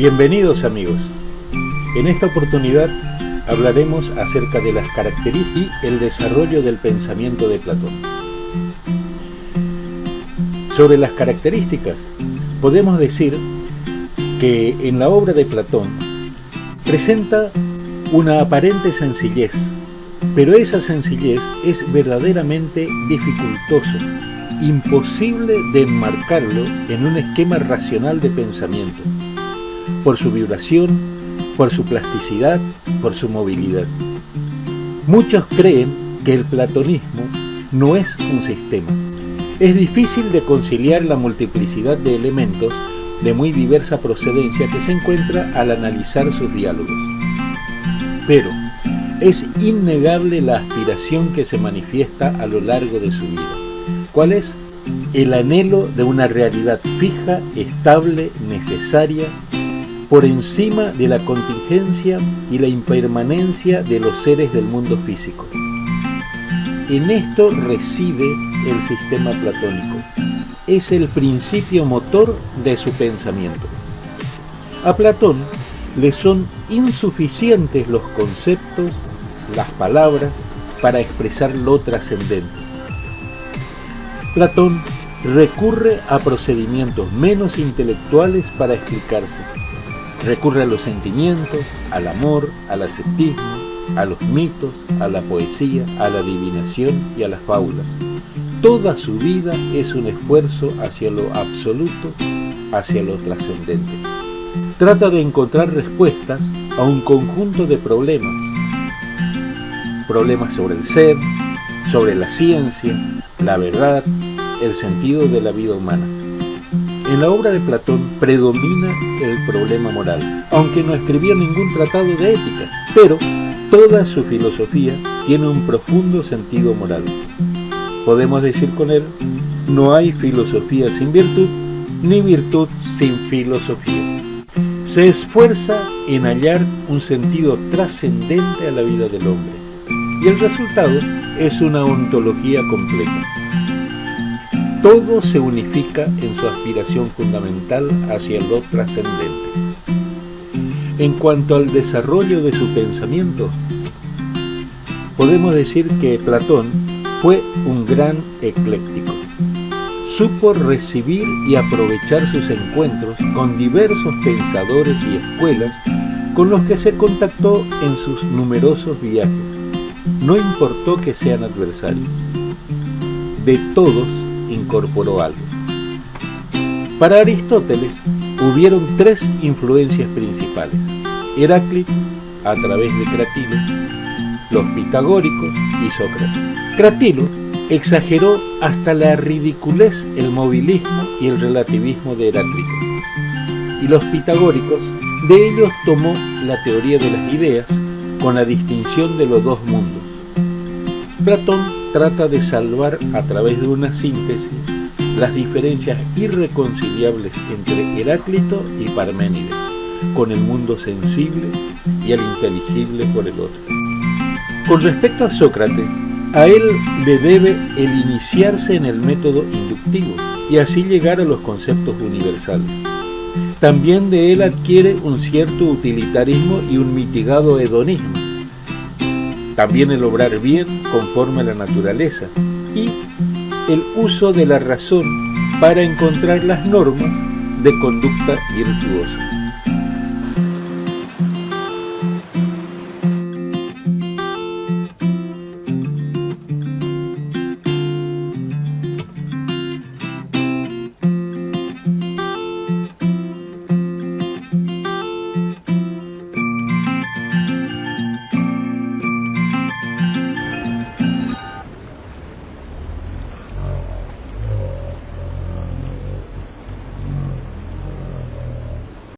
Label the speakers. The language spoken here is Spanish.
Speaker 1: Bienvenidos amigos. En esta oportunidad hablaremos acerca de las características y el desarrollo del pensamiento de Platón. Sobre las características, podemos decir que en la obra de Platón presenta una aparente sencillez, pero esa sencillez es verdaderamente dificultoso, imposible de enmarcarlo en un esquema racional de pensamiento, por su vibración, por su plasticidad, por su movilidad. Muchos creen que el platonismo no es un sistema. Es difícil de conciliar la multiplicidad de elementos de muy diversa procedencia que se encuentra al analizar sus diálogos. Pero es innegable la aspiración que se manifiesta a lo largo de su vida. ¿Cuál es? El anhelo de una realidad fija, estable, necesaria, por encima de la contingencia y la impermanencia de los seres del mundo físico. En esto reside el sistema platónico. Es el principio motor de su pensamiento. A Platón le son insuficientes los conceptos, las palabras, para expresar lo trascendente. Platón recurre a procedimientos menos intelectuales para explicarse. Recurre a los sentimientos, al amor, al ascetismo, a los mitos, a la poesía, a la adivinación y a las fábulas. Toda su vida es un esfuerzo hacia lo absoluto, hacia lo trascendente. Trata de encontrar respuestas a un conjunto de problemas. Problemas sobre el ser, sobre la ciencia, la verdad, el sentido de la vida humana. En la obra de Platón predomina el problema moral, aunque no escribió ningún tratado de ética, pero toda su filosofía tiene un profundo sentido moral. Podemos decir con él, no hay filosofía sin virtud, ni virtud sin filosofía. Se esfuerza en hallar un sentido trascendente a la vida del hombre, y el resultado es una ontología completa. Todo se unifica en su aspiración fundamental hacia lo trascendente. En cuanto al desarrollo de su pensamiento, podemos decir que Platón fue un gran ecléctico. Supo recibir y aprovechar sus encuentros con diversos pensadores y escuelas con los que se contactó en sus numerosos viajes. No importó que sean adversarios. De todos incorporó algo. Para Aristóteles hubieron tres influencias principales: Heráclito a través de Cratilo, los pitagóricos y Sócrates. Cratilo exageró hasta la ridiculez el movilismo y el relativismo de Heráclito, y los pitagóricos de ellos tomó la teoría de las ideas con la distinción de los dos mundos. Platón trata de salvar a través de una síntesis las diferencias irreconciliables entre Heráclito y Parménides, con el mundo sensible y el inteligible por el otro. Con respecto a Sócrates, a él le debe el iniciarse en el método inductivo y así llegar a los conceptos universales. También de él adquiere un cierto utilitarismo y un mitigado hedonismo. También el obrar bien conforme a la naturaleza y el uso de la razón para encontrar las normas de conducta virtuosa.